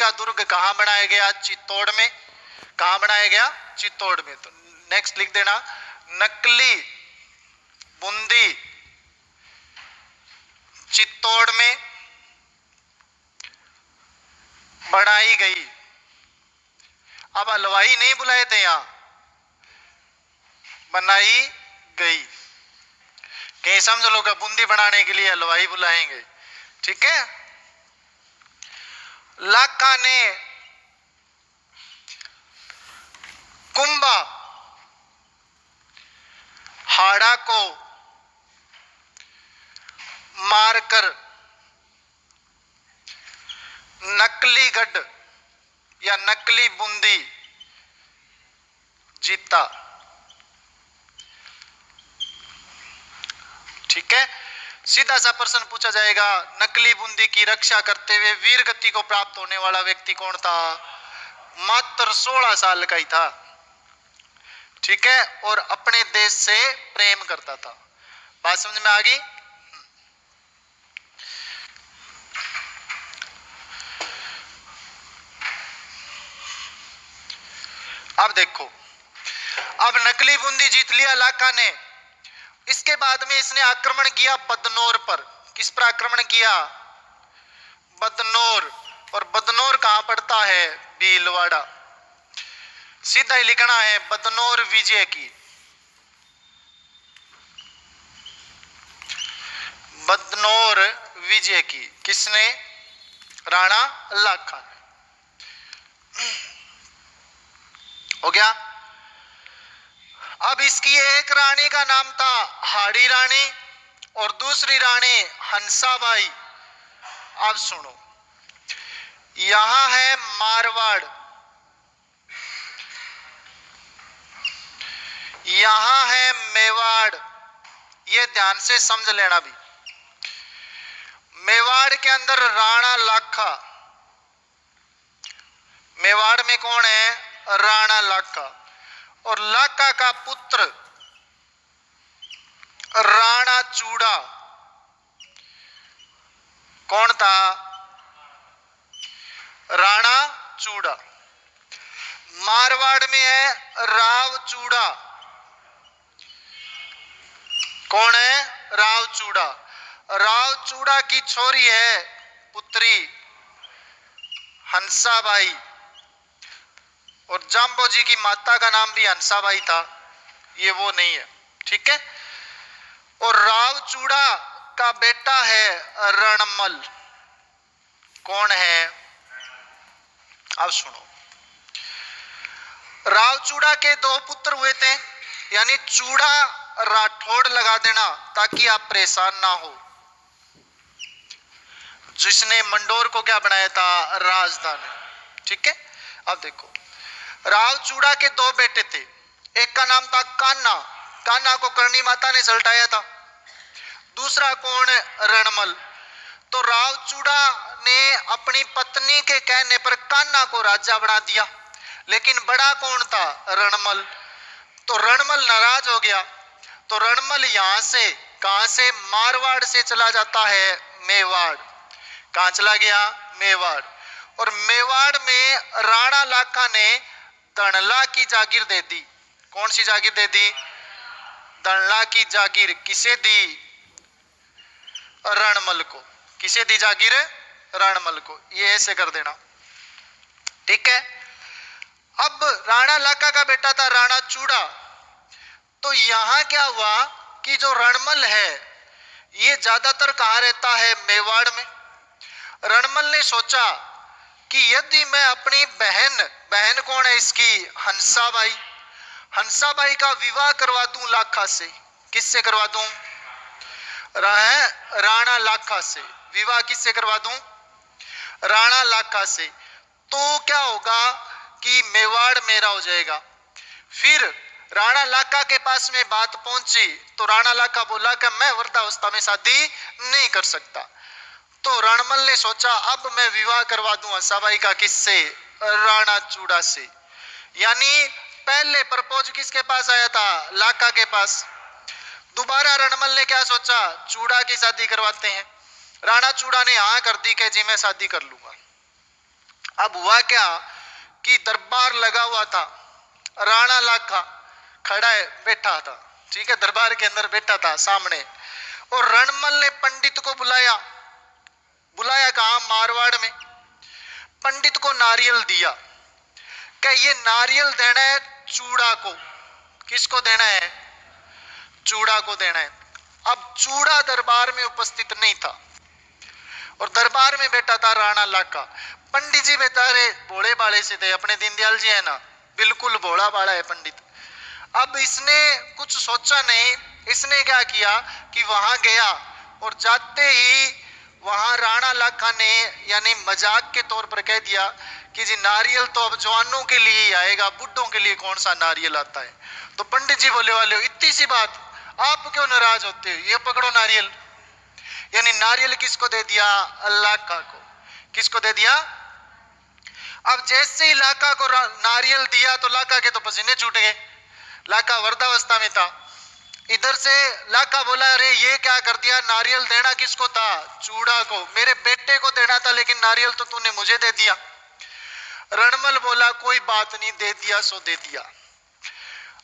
का दुर्ग कहां बनाया गया? चित्तौड़ में। कहां बनाया गया? चित्तौड़ में। तो नेक्स्ट लिख देना, नकली बूंदी चित्तौड़ में बनाई गई। अब हलवाई नहीं बुलाए थे, यहां बनाई गई। कहीं समझ लो, बूंदी बनाने के लिए हलवाई बुलाएंगे, ठीक है। लाखा ने कुंभा हाड़ा को मारकर नकली गढ़ या नकली बूंदी जीता। ठीक है, सीधा सा प्रश्न पूछा जाएगा, नकली बूंदी की रक्षा करते हुए वीर गति को प्राप्त होने वाला व्यक्ति कौन था? मात्र 16 साल का ही था, ठीक है, और अपने देश से प्रेम करता था। बात समझ में आ गई? अब देखो, अब नकली बूंदी जीत लिया लाखा ने। इसके बाद में इसने आक्रमण किया बदनौर पर। किस पर आक्रमण किया? बदनौर। और बदनौर कहां पड़ता है? भीलवाड़ा। सीधा ही लिखना है, बदनौर विजय की। बदनौर विजय की किसने? राणा लाखा ने। हो गया। अब इसकी एक रानी का नाम था हाड़ी रानी और दूसरी रानी हंसाबाई। अब सुनो, यहां है मारवाड़, यहां है मेवाड़। ये ध्यान से समझ लेना भी। मेवाड़ के अंदर राणा लाखा, मेवाड़ में कौन है? राणा लाखा। और लाखा का पुत्र राणा चूड़ा कौन था? राणा चूड़ा। मारवाड़ में है राव चूड़ा। कौन है? राव चूड़ा। राव चूड़ा की छोरी है पुत्री हंसाबाई, और जाम्बो जी की माता का नाम भी हंसाबाई था, ये वो नहीं है, ठीक है। और राव चूड़ा का बेटा है रणमल। कौन है? अब सुनो, राव चूड़ा के 2 पुत्र हुए थे, यानी चूड़ा राठौड़ लगा देना ताकि आप परेशान ना हो। जिसने मंडोर को क्या बनाया था? राजधानी, ठीक है। अब देखो, राव चूड़ा के 2 बेटे थे। एक का नाम था कान्हा, कान्हा को करणी माता ने सल्टाया था। दूसरा कौन? रणमल। तो राव चूड़ा ने अपनी पत्नी के कहने पर कान्हा को राजा बना दिया, लेकिन बड़ा कौन था? रणमल। तो रणमल नाराज हो गया, तो रणमल यहां से, कहां से? मारवाड़ से चला जाता है मेवाड़। कहां चला गया? मेवाड़। और मेवाड़ में राणा लाखा ने दणला की जागीर दे दी। कौन सी जागीर दे दी? दणला की जागीर। किसे दी? रणमल को। किसे दी जागीर? रणमल को। ये ऐसे कर देना, ठीक है। अब राणा लाखा का बेटा था राणा चूड़ा। तो यहां क्या हुआ कि जो रणमल है ये ज्यादातर कहां रहता है? मेवाड़ में। रणमल ने सोचा कि यदि मैं अपनी बहन, बहन कौन है इसकी? हंसाबाई, हंसाबाई का विवाह करवा दूं लाखा से। किससे करवा दूं? राणा लाखा से। विवाह किससे करवा दूं? राणा लाखा से। तो क्या होगा कि मेवाड़ मेरा हो जाएगा। फिर राणा लाखा के पास में बात पहुंची तो राणा लाखा बोला कि मैं वृद्धावस्था में शादी नहीं कर सकता। तो रणमल ने सोचा अब मैं विवाह करवा दूं हंसाबाई का। किससे? राणा चूड़ा से। यानी पहले प्रपोज किसके पास आया था? लाखा के पास। दोबारा रणमल ने क्या सोचा? चूड़ा की शादी करवाते हैं। राणा चूड़ा ने हाँ कर दी कि जी मैं शादी कर लूंगा। अब हुआ क्या कि दरबार लगा हुआ था, राणा लाखा खड़ा है, बैठा था, ठीक है, दरबार के अंदर बैठा था सामने, और रणमल ने पंडित को बुलाया। बुलाया कहा? मारवाड़ में। पंडित को नारियल दिया, क्या ये नारियल देना है चूड़ा को। किसको देना है? चूड़ा को देना है। अब चूड़ा दरबार में उपस्थित नहीं था और दरबार में बैठा था राणा लाखा। पंडित जी बेचारे भोले बाले से थे, अपने दीनदयाल जी है ना, बिल्कुल भोला बाला है पंडित। अब इसने कुछ सोचा नहीं, इसने क्या किया कि वहां गया और जाते ही वहां राणा लाखा ने यानी मजाक के तौर पर कह दिया कि जी नारियल तो अब जवानों के लिए ही आएगा, बुड्ढों के लिए कौन सा नारियल आता है। तो पंडित जी बोले वाले इतनी सी बात, आप क्यों नाराज होते हो, ये पकड़ो नारियल। यानी नारियल किसको दे दिया? लाखा को। किसको दे दिया? अब जैसे ही लाखा को नारियल दिया तो लाखा के तो पसीने छूट गए, लाखा वृद्धावस्था में था। इधर से लाखा बोला अरे ये क्या कर दिया, नारियल देना किसको था? चूड़ा को, मेरे बेटे को देना था, लेकिन नारियल तो तूने मुझे दे दिया। रणमल बोला कोई बात नहीं, दे दिया सो दे दिया।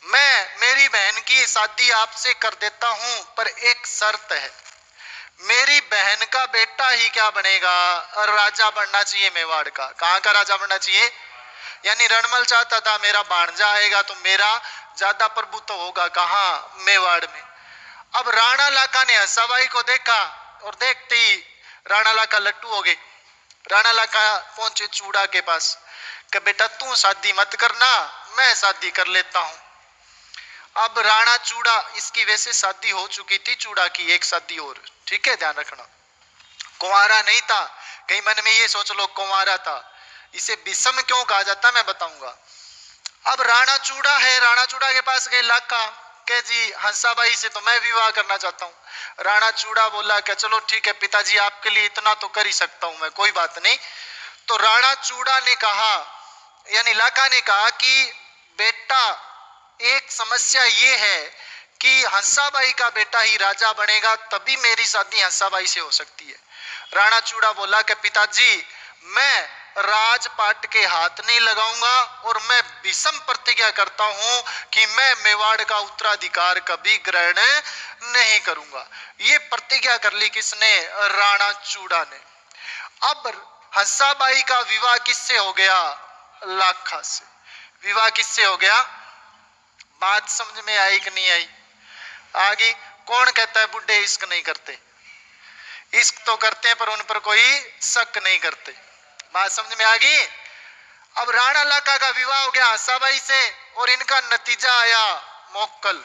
मैं मेरी बहन की शादी आपसे कर देता हूं, पर एक शर्त है, मेरी बहन का बेटा ही क्या बनेगा? राजा बनना चाहिए मेवाड़ का। कहां का राजा बनना चाहिए? यानी रणमल चाहता था मेरा भांजा आएगा तो मेरा ज्यादा प्रभुत्व होगा, कहां? मेवाड़ में। अब राणा लाखा ने हंसाबाई को देखा और देखते ही राणा लाखा लट्टू हो गए। राणा लाखा पहुंचे चूड़ा के पास कि बेटा तू शादी मत करना, मैं शादी कर लेता हूं। अब राणा चूड़ा, इसकी वैसे शादी हो चुकी थी चूड़ा की, एक शादी और, ठीक है, ध्यान रखना। कुंवारा नहीं था, कहीं मन में ये सोच लो कुंवारा था। इसे विषम क्यों कहा जाता मैं बताऊंगा। अब राणा चूड़ा है, राणा चूड़ा के पास गए लाखा के जी हंसाबाई से तो मैं विवाह करना चाहता हूं। राणा चूड़ा बोला कि चलो ठीक है पिताजी, आपके लिए इतना तो कर ही सकता हूं मैं, कोई बात नहीं। तो राणा चूड़ा ने कहा, यानी लाखा ने कहा कि बेटा एक समस्या ये है कि हंसाबाई का बेटा ही राजा बनेगा, तभी मेरी शादी हंसाबाई से हो सकती है। राणा चूड़ा बोला कि पिताजी मैं राजपाट के हाथ नहीं लगाऊंगा और मैं विषम प्रतिज्ञा करता हूं कि मैं मेवाड़ का उत्तराधिकार कभी ग्रहण नहीं करूंगा। ये प्रतिज्ञा कर ली किसने? राणा चूड़ा ने। अब हंसाबाई का विवाह किससे हो गया? लाखा से। विवाह किससे हो गया? बात समझ में आई कि नहीं आई? आगे कौन कहता है बुढ़े इश्क नहीं करते? इश्क तो करते हैं पर उन पर कोई शक नहीं करते। बात समझ में आ गई? अब राणा लाखा का विवाह हो गया हंसाबाई से और इनका नतीजा आया मोक्कल।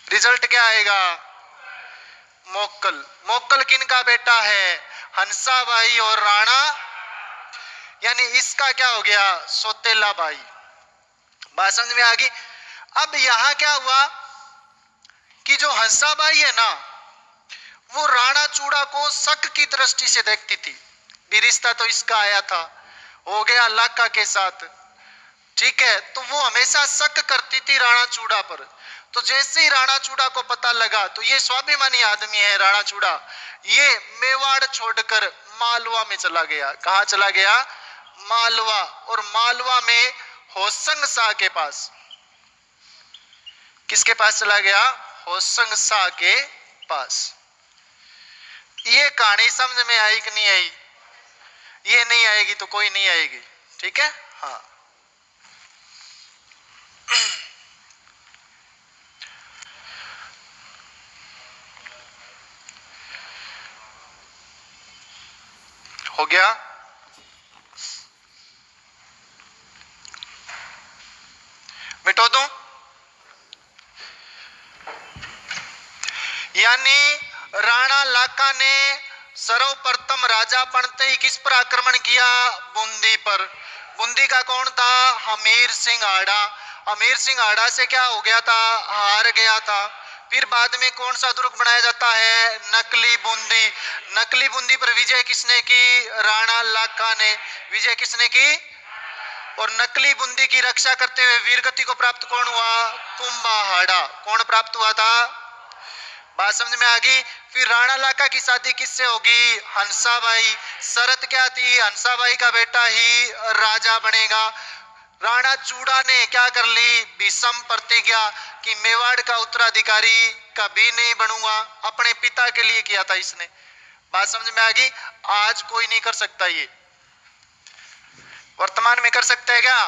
रिजल्ट क्या आएगा? मोक्कल। मोक्कल किनका बेटा है? हंसाबाई और राणा, यानी इसका क्या हो गया? सौतेला भाई। बात समझ में आ गई? अब यहां क्या हुआ कि जो हंसाबाई है ना, वो राणा चूड़ा को शक की दृष्टि से देखती थी। भी रिश्ता तो इसका आया था, हो गया लाखा के साथ, ठीक है, तो वो हमेशा शक करती थी राणा चूड़ा पर। तो जैसे ही राणा चूड़ा को पता लगा, तो ये स्वाभिमानी आदमी है राणा चूड़ा, ये मेवाड़ छोड़कर मालवा में चला गया। कहां चला गया? मालवा। और मालवा में होसंग शाह के पास, किसके पास चला गया? होसंग शाह के पास। ये कहानी समझ में आई कि नहीं आई? ये नहीं आएगी तो कोई नहीं आएगी, ठीक है। हाँ, हो गया। मिटो दो। यानी राणा लाखा ने सर्वप्रथम राजा बनते ही किस पर आक्रमण किया? बूंदी पर। बूंदी का कौन था? हमीर सिंह आड़ा। हमीर सिंह आड़ा से क्या हो गया था? हार गया था। फिर बाद में कौन सा दुर्ग बनाया जाता है? नकली बूंदी। नकली बूंदी पर विजय किसने की? राणा लाखा ने। विजय किसने की? और नकली बूंदी की रक्षा करते हुए वीरगति को प्राप्त कौन हुआ? कुंभाहाड़ा। कौन प्राप्त हुआ था? बात समझ में आ गई। फिर राणा लाका की शादी किससे होगी? हंसाबाई। शर्त क्या थी? हंसाबाई का बेटा ही राजा बनेगा। राणा चूड़ा ने क्या कर ली? विषम प्रतिज्ञा कि मेवाड़ का उत्तराधिकारी कभी नहीं बनूंगा। अपने पिता के लिए किया था इसने। बात समझ में आ गई। आज कोई नहीं कर सकता, ये वर्तमान में कर सकता है क्या?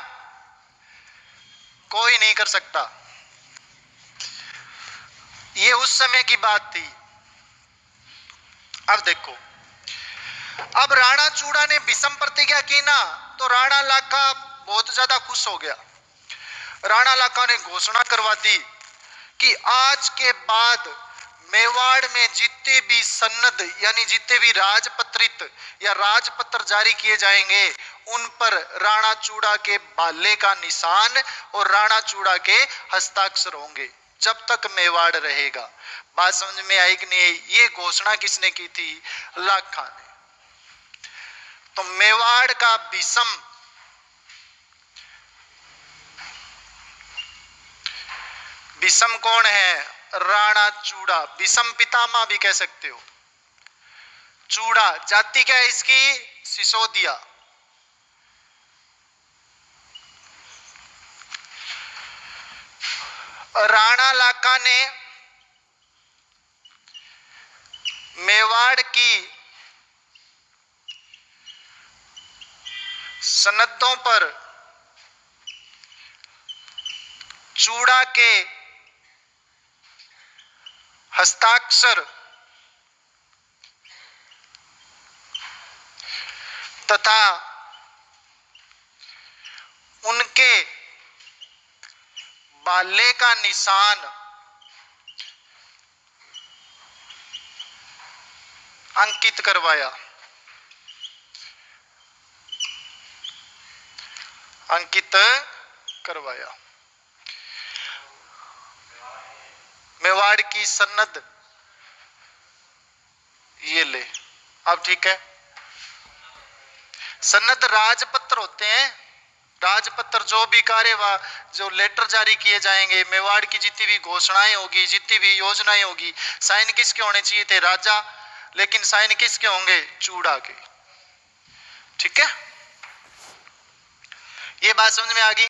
कोई नहीं कर सकता। ये उस समय की बात थी। अब देखो, अब राणा चूड़ा ने विषम प्रतिज्ञा की ना, तो राणा लाका बहुत ज्यादा खुश हो गया। राणा लाका ने घोषणा करवा दी कि आज के बाद मेवाड़ में जितने भी सन्नद यानी जितने भी राजपत्रित या राजपत्र जारी किए जाएंगे, उन पर राणा चूड़ा के भाले का निशान और राणा चूड़ा के हस्ताक्षर होंगे जब तक मेवाड़ रहेगा। बात समझ में आई कि नहीं? ये घोषणा किसने की थी? लाखा ने। तो मेवाड़ का विषम विषम कौन है? राणा चूड़ा। विषम पितामह भी कह सकते हो। चूड़ा जाति क्या है इसकी? सिसोदिया। राणा लाका ने मेवाड़ की सनदों पर चूड़ा के हस्ताक्षर तथा उनके भाले का निशान अंकित करवाया। अंकित करवाया। मेवाड़ की सनद ये ले। अब ठीक है, सनद राजपत्र होते हैं। राजपत्र जो भी जो लेटर जारी किए जाएंगे, मेवाड़ की जितनी भी घोषणाएं होगी, जितनी भी योजनाएं होगी, साइन किसके होने चाहिए थे? राजा। लेकिन साइन किसके होंगे? चूड़ा के। ठीक है, ये बात समझ में आ गई।